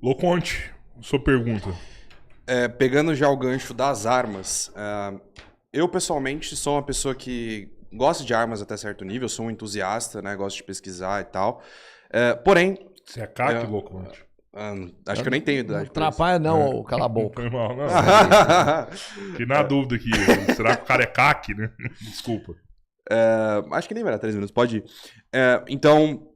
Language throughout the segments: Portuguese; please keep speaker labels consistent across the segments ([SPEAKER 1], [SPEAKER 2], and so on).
[SPEAKER 1] Loconte, sua pergunta.
[SPEAKER 2] Pegando já o gancho das armas, eu pessoalmente sou uma pessoa que gosta de armas até certo nível, sou um entusiasta, né? Gosto de pesquisar e tal. Porém,
[SPEAKER 1] Você é CAC, Loconte?
[SPEAKER 2] acho que eu nem tenho
[SPEAKER 3] Não
[SPEAKER 2] idade.
[SPEAKER 3] atrapalha não, cala a boca.
[SPEAKER 1] Não, não. Fiquei na dúvida aqui. Será que o cara é CAC, né? Desculpa.
[SPEAKER 2] Acho que nem vai dar 3 minutos, pode ir. Então,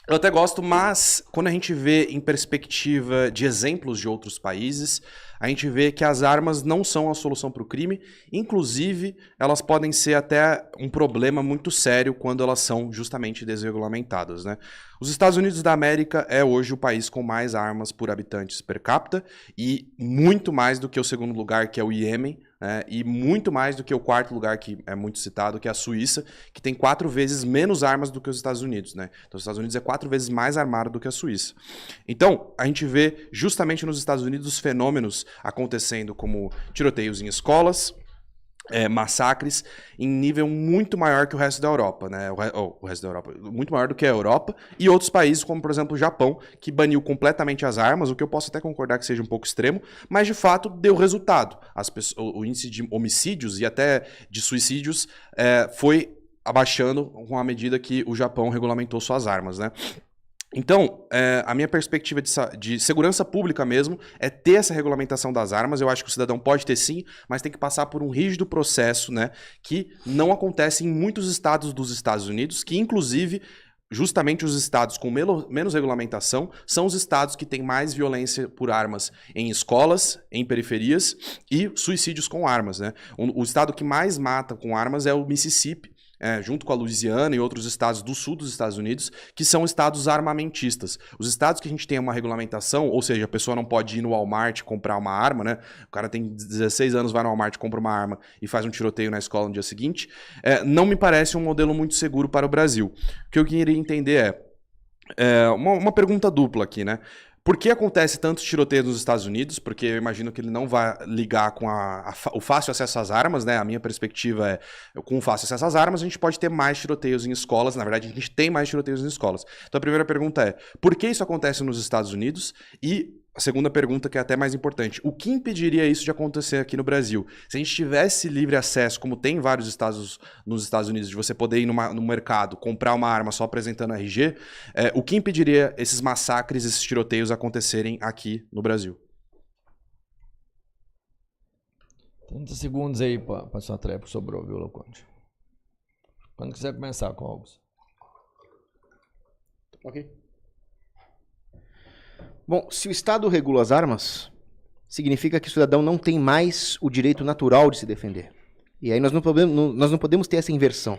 [SPEAKER 2] eu até gosto, mas quando a gente vê em perspectiva de exemplos de outros países, a gente vê que as armas não são a solução para o crime. Inclusive, elas podem ser até um problema muito sério quando elas são justamente desregulamentadas, né? Os Estados Unidos da América é hoje o país com mais armas por habitantes per capita e muito mais do que o segundo lugar, que é o Iêmen, né? E muito mais do que o quarto lugar, que é muito citado, que é a Suíça, que tem 4 vezes menos armas do que os Estados Unidos, né? Então, os Estados Unidos é 4 vezes mais armado do que a Suíça. Então, a gente vê justamente nos Estados Unidos os fenômenos acontecendo como tiroteios em escolas, massacres em nível muito maior que o resto da Europa, né? O resto da Europa, muito maior do que a Europa e outros países, como por exemplo o Japão, que baniu completamente as armas, o que eu posso até concordar que seja um pouco extremo, mas de fato deu resultado. O índice de homicídios e até de suicídios foi abaixando com a medida que o Japão regulamentou suas armas, né? Então, a minha perspectiva de segurança pública mesmo é ter essa regulamentação das armas. Eu acho que o cidadão pode ter sim, mas tem que passar por um rígido processo, né, que não acontece em muitos estados dos Estados Unidos, que inclusive, justamente os estados com menos regulamentação são os estados que têm mais violência por armas em escolas, em periferias e suicídios com armas, né? O estado que mais mata com armas é o Mississippi, junto com a Louisiana e outros estados do sul dos Estados Unidos, que são estados armamentistas. Os estados que a gente tem uma regulamentação, ou seja, a pessoa não pode ir no Walmart comprar uma arma, né? O cara tem 16 anos, vai no Walmart, compra uma arma e faz um tiroteio na escola no dia seguinte, não me parece um modelo muito seguro para o Brasil. O que eu queria entender uma pergunta dupla aqui, né? Por que acontece tantos tiroteios nos Estados Unidos? Porque eu imagino que ele não vai ligar com o fácil acesso às armas, né? A minha perspectiva é, com o fácil acesso às armas, a gente pode ter mais tiroteios em escolas. Na verdade, a gente tem mais tiroteios em escolas. Então a primeira pergunta é, por que isso acontece nos Estados Unidos? E a segunda pergunta, que é até mais importante, o que impediria isso de acontecer aqui no Brasil? Se a gente tivesse livre acesso, como tem em vários estados nos Estados Unidos, de você poder ir no mercado, comprar uma arma só apresentando RG, o que impediria esses massacres, esses tiroteios acontecerem aqui no Brasil?
[SPEAKER 3] 30 segundos aí para sua tarefa que sobrou, viu, Loconte? Quando quiser começar, Clóvis.
[SPEAKER 4] Ok. Bom, se o Estado regula as armas, significa que o cidadão não tem mais o direito natural de se defender. E aí nós não podemos ter essa inversão.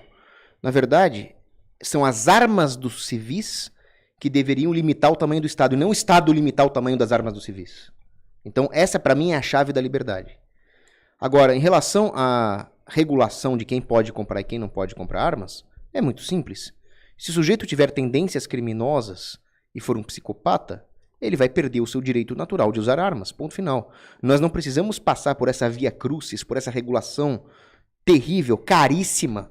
[SPEAKER 4] Na verdade, são as armas dos civis que deveriam limitar o tamanho do Estado, e não o Estado limitar o tamanho das armas dos civis. Então, essa, para mim, é a chave da liberdade. Agora, em relação à regulação de quem pode comprar e quem não pode comprar armas, é muito simples. Se o sujeito tiver tendências criminosas e for um psicopata, ele vai perder o seu direito natural de usar armas, ponto final. Nós não precisamos passar por essa via crucis, por essa regulação terrível, caríssima,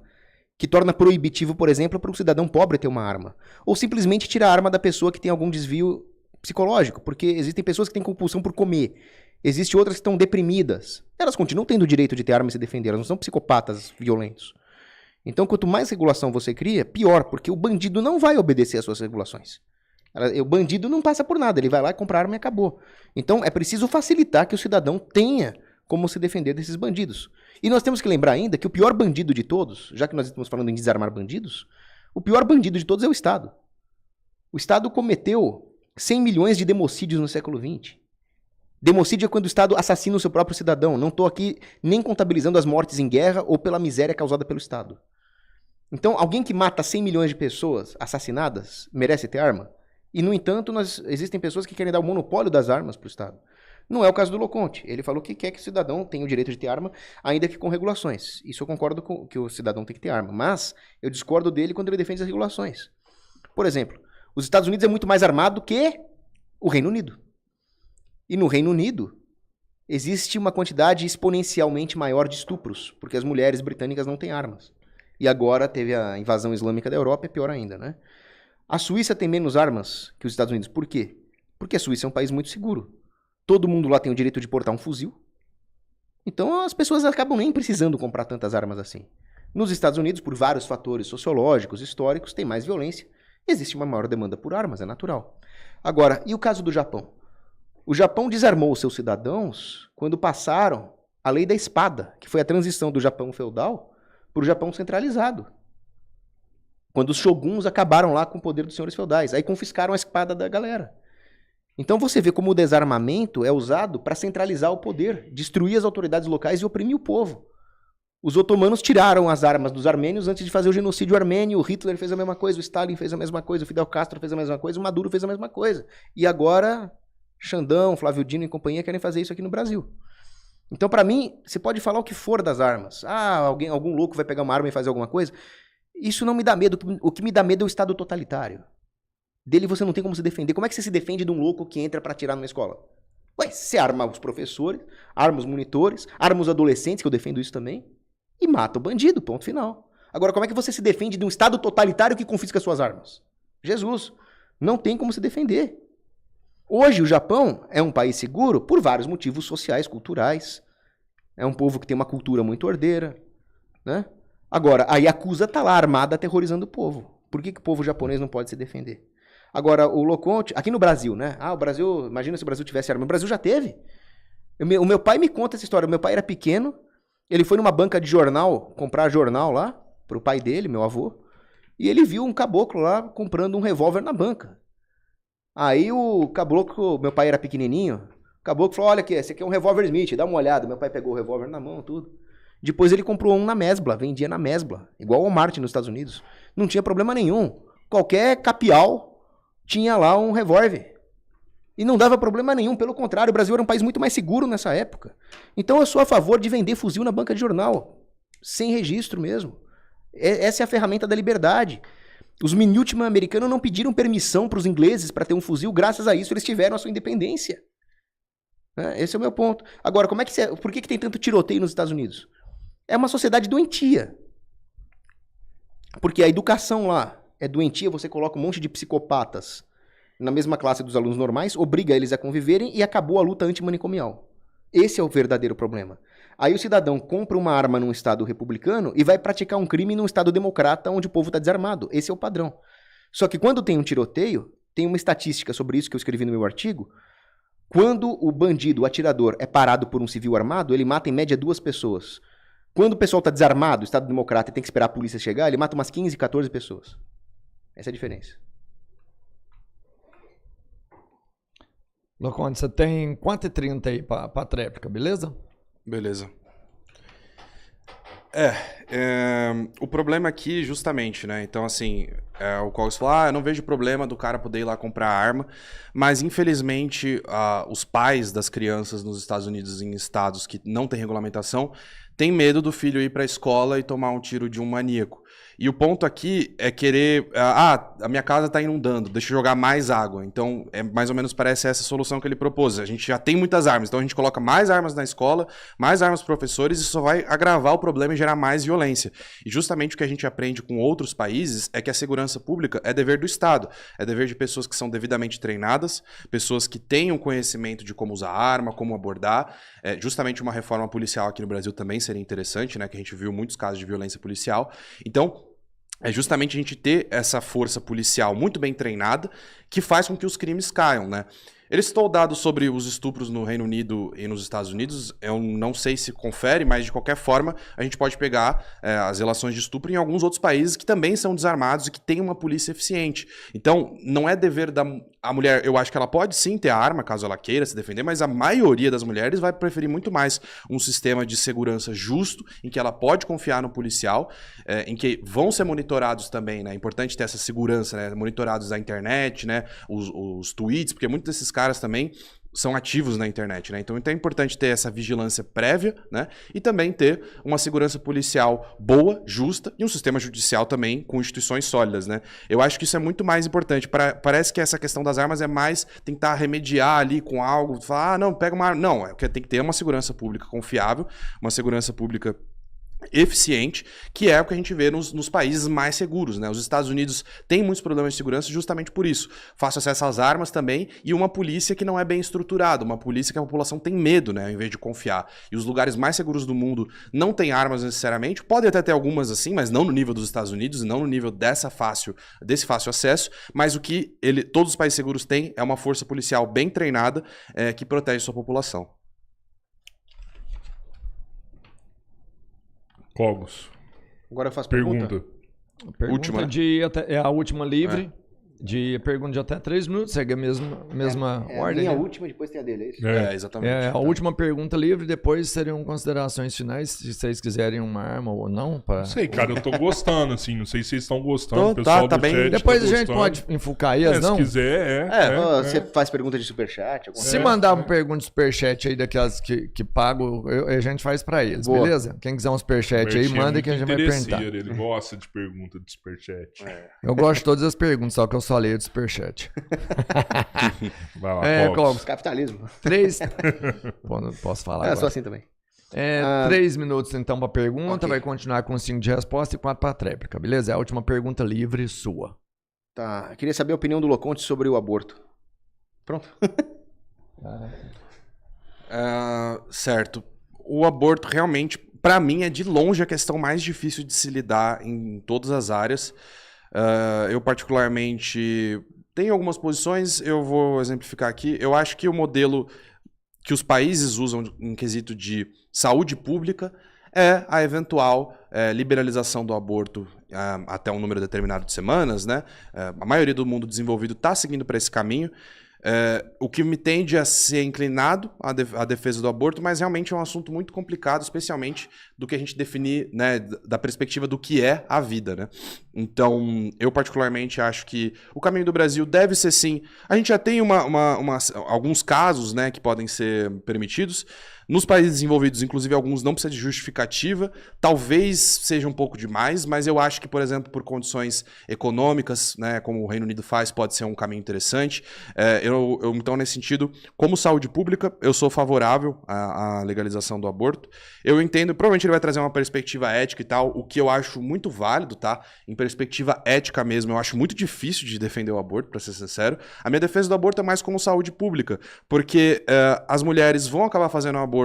[SPEAKER 4] que torna proibitivo, por exemplo, para um cidadão pobre ter uma arma. Ou simplesmente tira a arma da pessoa que tem algum desvio psicológico, porque existem pessoas que têm compulsão por comer, existem outras que estão deprimidas. Elas continuam tendo o direito de ter arma e se defender, elas não são psicopatas violentos. Então, quanto mais regulação você cria, pior, porque o bandido não vai obedecer às suas regulações. O bandido não passa por nada, ele vai lá e compra arma e acabou. Então é preciso facilitar que o cidadão tenha como se defender desses bandidos. E nós temos que lembrar ainda que o pior bandido de todos, já que nós estamos falando em desarmar bandidos, o pior bandido de todos é o Estado. O Estado cometeu 100 milhões de democídios no século XX. Democídio é quando o Estado assassina o seu próprio cidadão. Não estou aqui nem contabilizando as mortes em guerra ou pela miséria causada pelo Estado. Então, alguém que mata 100 milhões de pessoas assassinadas merece ter arma? E, no entanto, existem pessoas que querem dar o monopólio das armas para o Estado. Não é o caso do Loconte. Ele falou que quer que o cidadão tenha o direito de ter arma, ainda que com regulações. Isso eu concordo com que o cidadão tem que ter arma. Mas eu discordo dele quando ele defende as regulações. Por exemplo, os Estados Unidos é muito mais armado que o Reino Unido. E no Reino Unido existe uma quantidade exponencialmente maior de estupros, porque as mulheres britânicas não têm armas. E agora teve a invasão islâmica da Europa, é pior ainda, né? A Suíça tem menos armas que os Estados Unidos. Por quê? Porque a Suíça é um país muito seguro. Todo mundo lá tem o direito de portar um fuzil. Então as pessoas acabam nem precisando comprar tantas armas assim. Nos Estados Unidos, por vários fatores sociológicos, históricos, tem mais violência. Existe uma maior demanda por armas, é natural. Agora, e o caso do Japão? O Japão desarmou os seus cidadãos quando passaram a lei da espada, que foi a transição do Japão feudal para o Japão centralizado. Quando os shoguns acabaram lá com o poder dos senhores feudais. Aí confiscaram a espada da galera. Então você vê como o desarmamento é usado para centralizar o poder, destruir as autoridades locais e oprimir o povo. Os otomanos tiraram as armas dos armênios antes de fazer o genocídio armênio, o Hitler fez a mesma coisa, o Stalin fez a mesma coisa, o Fidel Castro fez a mesma coisa, o Maduro fez a mesma coisa. E agora, Xandão, Flávio Dino e companhia querem fazer isso aqui no Brasil. Então, para mim, você pode falar o que for das armas. Ah, algum louco vai pegar uma arma e fazer alguma coisa. Isso não me dá medo. O que me dá medo é o Estado totalitário. Dele você não tem como se defender. Como é que você se defende de um louco que entra para atirar numa escola? Ué, você arma os professores, arma os monitores, arma os adolescentes, que eu defendo isso também, e mata o bandido, ponto final. Agora, como é que você se defende de um Estado totalitário que confisca suas armas? Jesus, não tem como se defender. Hoje, o Japão é um país seguro por vários motivos sociais, culturais. É um povo que tem uma cultura muito ordeira, né? Agora, a Yakuza está lá armada aterrorizando o povo. Por que o povo japonês não pode se defender? Agora, o Loconte, aqui no Brasil, né? Ah, o Brasil, imagina se o Brasil tivesse arma. O Brasil já teve. O meu pai me conta essa história. O meu pai era pequeno, ele foi numa banca de jornal, comprar jornal lá, pro pai dele, meu avô, e ele viu um caboclo lá comprando um revólver na banca. Aí o caboclo, meu pai era pequenininho, o caboclo falou, olha aqui, esse aqui é um revólver Smith, dá uma olhada. Meu pai pegou o revólver na mão, tudo. Depois ele comprou um na Mesbla, vendia na Mesbla, igual ao Walmart nos Estados Unidos. Não tinha problema nenhum. Qualquer capial tinha lá um revólver. E não dava problema nenhum, pelo contrário, o Brasil era um país muito mais seguro nessa época. Então eu sou a favor de vender fuzil na banca de jornal, sem registro mesmo. Essa é a ferramenta da liberdade. Os Minutemen americanos não pediram permissão para os ingleses para ter um fuzil, graças a isso eles tiveram a sua independência. Esse é o meu ponto. Agora, por que tem tanto tiroteio nos Estados Unidos? É uma sociedade doentia. Porque a educação lá é doentia, você coloca um monte de psicopatas na mesma classe dos alunos normais, obriga eles a conviverem e acabou a luta antimanicomial. Esse é o verdadeiro problema. Aí o cidadão compra uma arma num estado republicano e vai praticar um crime num estado democrata onde o povo está desarmado. Esse é o padrão. Só que quando tem um tiroteio, tem uma estatística sobre isso que eu escrevi no meu artigo, quando o bandido, o atirador, é parado por um civil armado, ele mata em média 2 pessoas. Quando o pessoal está desarmado, o estado democrata, e tem que esperar a polícia chegar, ele mata umas 15, 14 pessoas. Essa é a diferença.
[SPEAKER 3] Loconte, você tem 4h30 aí pra tréplica, beleza?
[SPEAKER 2] Beleza. O problema aqui, justamente, né? Então, assim, o qual você fala, eu não vejo problema do cara poder ir lá comprar arma, mas, infelizmente, os pais das crianças nos Estados Unidos, em estados que não tem regulamentação, têm medo do filho ir pra escola e tomar um tiro de um maníaco. E o ponto aqui é querer... a minha casa está inundando, deixa eu jogar mais água. Então, mais ou menos parece essa solução que ele propôs. A gente já tem muitas armas, então a gente coloca mais armas na escola, mais armas para professores, e isso só vai agravar o problema e gerar mais violência. E justamente o que a gente aprende com outros países é que a segurança pública é dever do Estado. É dever de pessoas que são devidamente treinadas, pessoas que tenham conhecimento de como usar arma, como abordar. Justamente uma reforma policial aqui no Brasil também seria interessante, né? Que a gente viu muitos casos de violência policial. Então, é justamente a gente ter essa força policial muito bem treinada que faz com que os crimes caiam, né? Ele citou dados sobre os estupros no Reino Unido e nos Estados Unidos. Eu não sei se confere, mas de qualquer forma a gente pode pegar as relações de estupro em alguns outros países que também são desarmados e que têm uma polícia eficiente. Então, não é dever da mulher... Eu acho que ela pode sim ter a arma, caso ela queira se defender, mas a maioria das mulheres vai preferir muito mais um sistema de segurança justo, em que ela pode confiar no policial, em que vão ser monitorados também, né? É importante ter essa segurança, né? Monitorados da internet, né? Os tweets, porque muitos desses caras também são ativos na internet, né? Então é importante ter essa vigilância prévia, né? E também ter uma segurança policial boa, justa, e um sistema judicial também com instituições sólidas, né? Eu acho que isso é muito mais importante. Parece que essa questão das armas é mais tentar remediar ali com algo, falar, não, pega uma arma. Não, tem que ter uma segurança pública confiável, uma segurança pública eficiente, que é o que a gente vê nos países mais seguros, né? Os Estados Unidos têm muitos problemas de segurança justamente por isso. Fácil acesso às armas também e uma polícia que não é bem estruturada, uma polícia que a população tem medo, né? Ao invés de confiar. E os lugares mais seguros do mundo não têm armas necessariamente, podem até ter algumas assim, mas não no nível dos Estados Unidos, não no nível desse fácil acesso, mas o que todos os países seguros têm é uma força policial bem treinada que protege sua população.
[SPEAKER 1] Cogos.
[SPEAKER 4] Agora eu faço pergunta.
[SPEAKER 3] Pergunta
[SPEAKER 2] Última, né?
[SPEAKER 3] é a última livre. De pergunta de até 3 minutos, segue a mesma
[SPEAKER 4] A
[SPEAKER 3] ordem.
[SPEAKER 4] minha
[SPEAKER 3] né?
[SPEAKER 4] última, depois tem a dele, é isso?
[SPEAKER 2] Exatamente.
[SPEAKER 3] É a última pergunta livre, depois seriam considerações finais, se vocês quiserem uma arma ou não.
[SPEAKER 1] Não sei, cara, eu tô gostando, assim, não sei se vocês estão gostando, o pessoal
[SPEAKER 2] tá
[SPEAKER 1] do
[SPEAKER 2] bem.
[SPEAKER 1] chat
[SPEAKER 3] Depois
[SPEAKER 1] tá
[SPEAKER 3] a gente
[SPEAKER 1] gostando.
[SPEAKER 3] pode enfocar aí,
[SPEAKER 1] Se
[SPEAKER 3] não?
[SPEAKER 1] quiser,
[SPEAKER 4] Você faz pergunta de superchat?
[SPEAKER 3] Se mandar uma pergunta de superchat aí daquelas que pago, a gente faz pra eles,
[SPEAKER 4] Boa.
[SPEAKER 3] beleza? Quem quiser um superchat aí, manda que a gente vai perguntar.
[SPEAKER 1] Ele gosta de pergunta de superchat.
[SPEAKER 3] Eu gosto de todas as perguntas, só que eu só leio de superchat.
[SPEAKER 1] Vai lá,
[SPEAKER 3] É,
[SPEAKER 1] Cogos.
[SPEAKER 3] Clóvis.
[SPEAKER 4] Capitalismo.
[SPEAKER 3] 3. Pô, não posso falar
[SPEAKER 4] Eu
[SPEAKER 3] agora.
[SPEAKER 4] sou assim também.
[SPEAKER 3] 3 minutos então pra pergunta,
[SPEAKER 4] Ok.
[SPEAKER 3] vai continuar com 5 de resposta e 4 pra tréplica, beleza? É a última pergunta livre sua.
[SPEAKER 4] Tá, eu queria saber a opinião do Loconte sobre o aborto. Pronto.
[SPEAKER 2] Certo. O aborto realmente, pra mim, é de longe a questão mais difícil de se lidar em todas as áreas. Eu particularmente tenho algumas posições, eu vou exemplificar aqui. Eu acho que o modelo que os países usam em quesito de saúde pública é a eventual liberalização do aborto até um número determinado de semanas, né? A maioria do mundo desenvolvido está seguindo para esse caminho. O que me tende a ser inclinado à defesa do aborto, mas realmente é um assunto muito complicado, especialmente do que a gente definir, né, da perspectiva do que é a vida, né? Então, eu particularmente acho que o caminho do Brasil deve ser sim. A gente já tem alguns casos, né, que podem ser permitidos. Nos países desenvolvidos, inclusive, alguns não precisam de justificativa. Talvez seja um pouco demais, mas eu acho que, por exemplo, por condições econômicas, né, como o Reino Unido faz, pode ser um caminho interessante. Então, nesse sentido, como saúde pública, eu sou favorável à legalização do aborto. Eu entendo, provavelmente ele vai trazer uma perspectiva ética e tal, o que eu acho muito válido, tá? Em perspectiva ética mesmo, eu acho muito difícil de defender o aborto, pra ser sincero. A minha defesa do aborto é mais como saúde pública, porque as mulheres vão acabar fazendo um aborto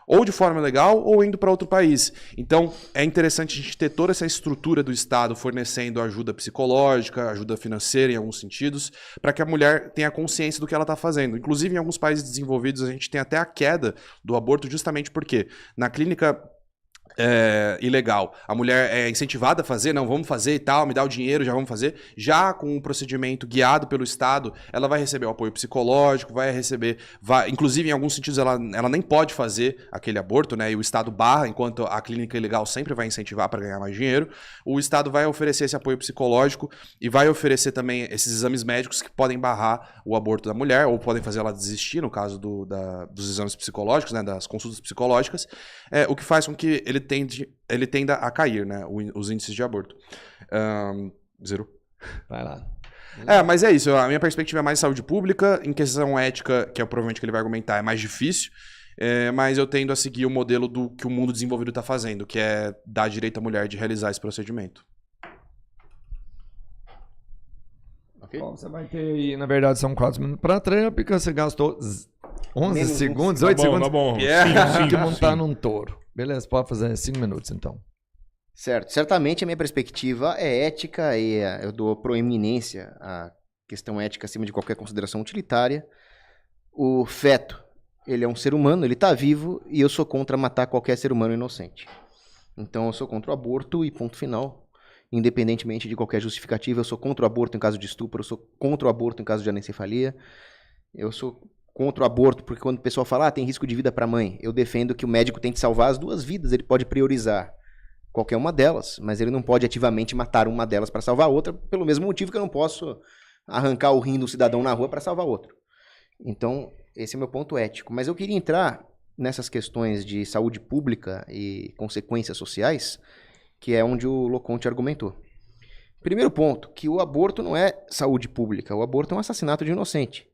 [SPEAKER 2] ou de forma legal ou indo para outro país. Então, é interessante a gente ter toda essa estrutura do Estado fornecendo ajuda psicológica, ajuda financeira em alguns sentidos, para que a mulher tenha consciência do que ela está fazendo. Inclusive, em alguns países desenvolvidos, a gente tem até a queda do aborto justamente porque na clínica ilegal, a mulher é incentivada a fazer, não, vamos fazer e tal, me dá o dinheiro, já vamos fazer. Já com um procedimento guiado pelo Estado, ela vai receber o apoio psicológico, inclusive em alguns sentidos ela nem pode fazer aquele aborto, né, e o Estado barra, enquanto a clínica ilegal sempre vai incentivar para ganhar mais dinheiro. O Estado vai oferecer esse apoio psicológico e vai oferecer também esses exames médicos que podem barrar o aborto da mulher, ou podem fazer ela desistir, no caso dos exames psicológicos, né, das consultas psicológicas, o que faz com que ele tenda a cair, né, os índices de aborto. Zero.
[SPEAKER 3] Vai lá.
[SPEAKER 2] Mas é isso. A minha perspectiva é mais saúde pública. Em questão ética, que é provavelmente que ele vai argumentar, é mais difícil. Mas eu tendo a seguir o modelo do que o mundo desenvolvido está fazendo, que é dar direito à mulher de realizar esse procedimento.
[SPEAKER 3] Bom, você vai ter aí, na verdade, são 4 minutos para tréplica, você gastou 11
[SPEAKER 4] Menos
[SPEAKER 3] segundos,
[SPEAKER 1] Tá
[SPEAKER 3] 8
[SPEAKER 1] bom,
[SPEAKER 3] segundos.
[SPEAKER 1] tá bom.
[SPEAKER 2] Yeah.
[SPEAKER 3] Tem que montar num touro. Beleza, pode fazer 5 minutos então.
[SPEAKER 4] Certo. Certamente a minha perspectiva é ética e eu dou proeminência à questão ética acima de qualquer consideração utilitária. O feto, ele é um ser humano, ele está vivo e eu sou contra matar qualquer ser humano inocente. Então eu sou contra o aborto e ponto final. Independentemente de qualquer justificativa, eu sou contra o aborto em caso de estupro, eu sou contra o aborto em caso de anencefalia. Eu sou contra o aborto porque quando o pessoal fala, tem risco de vida para a mãe, eu defendo que o médico tem que salvar as 2 vidas, ele pode priorizar qualquer uma delas, mas ele não pode ativamente matar uma delas para salvar a outra, pelo mesmo motivo que eu não posso arrancar o rim do cidadão na rua para salvar outro. Então, esse é o meu ponto ético. Mas eu queria entrar nessas questões de saúde pública e consequências sociais, que é onde o Loconte argumentou. Primeiro ponto, que o aborto não é saúde pública, o aborto é um assassinato de inocente.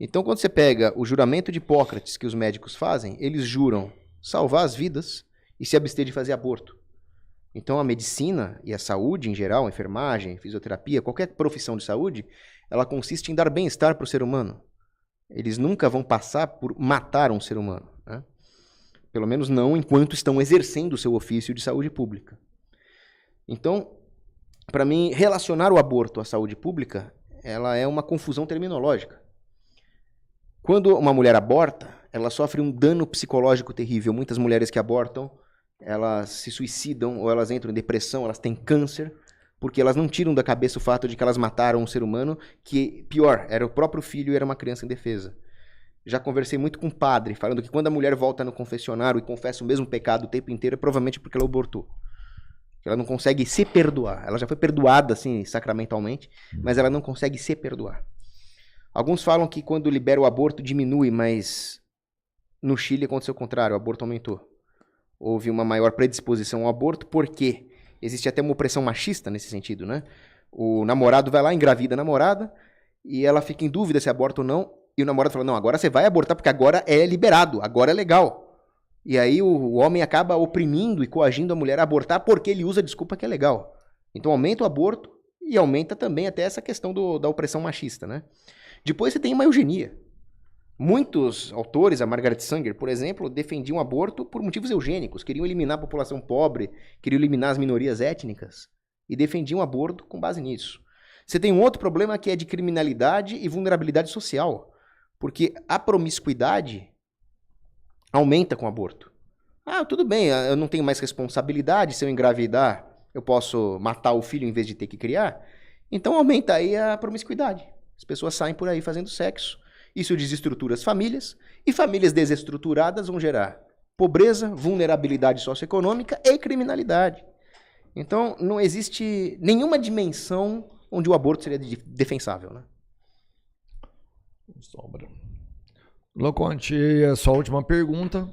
[SPEAKER 4] Então, quando você pega o juramento de Hipócrates que os médicos fazem, eles juram salvar as vidas e se abster de fazer aborto. Então a medicina e a saúde em geral, a enfermagem, fisioterapia, qualquer profissão de saúde, ela consiste em dar bem-estar para o ser humano. Eles nunca vão passar por matar um ser humano, né? Pelo menos não enquanto estão exercendo o seu ofício de saúde pública. Então, para mim, relacionar o aborto à saúde pública, ela é uma confusão terminológica. Quando uma mulher aborta, ela sofre um dano psicológico terrível. Muitas mulheres que abortam, elas se suicidam ou elas entram em depressão, elas têm câncer, porque elas não tiram da cabeça o fato de que elas mataram um ser humano, que, pior, era o próprio filho e era uma criança indefesa. Já conversei muito com um padre, falando que quando a mulher volta no confessionário e confessa o mesmo pecado o tempo inteiro, é provavelmente porque ela abortou. Ela não consegue se perdoar. Ela já foi perdoada, assim, sacramentalmente, mas ela não consegue se perdoar. Alguns falam que quando libera o aborto diminui, mas no Chile aconteceu o contrário, o aborto aumentou. Houve uma maior predisposição ao aborto, porque existe até uma opressão machista nesse sentido, né? O namorado vai lá, engravida a namorada, e ela fica em dúvida se aborta ou não, e o namorado fala, não, agora você vai abortar porque agora é liberado, agora é legal. E aí o homem acaba oprimindo e coagindo a mulher a abortar porque ele usa a desculpa que é legal. Então aumenta o aborto e aumenta também até essa questão da opressão machista, né? Depois você tem uma eugenia. Muitos autores, a Margaret Sanger, por exemplo, defendiam o aborto por motivos eugênicos, queriam eliminar a população pobre, queriam eliminar as minorias étnicas e defendiam o aborto com base nisso. Você tem um outro problema que é de criminalidade e vulnerabilidade social, porque a promiscuidade aumenta com o aborto. Ah, tudo bem, eu não tenho mais responsabilidade, se eu engravidar, eu posso matar o filho em vez de ter que criar. Então aumenta aí a promiscuidade. As pessoas saem por aí fazendo sexo, isso desestrutura as famílias, e famílias desestruturadas vão gerar pobreza, vulnerabilidade socioeconômica e criminalidade. Então não existe nenhuma dimensão onde o aborto seria defensável, né?
[SPEAKER 3] Sobra. Loconte, a sua última pergunta.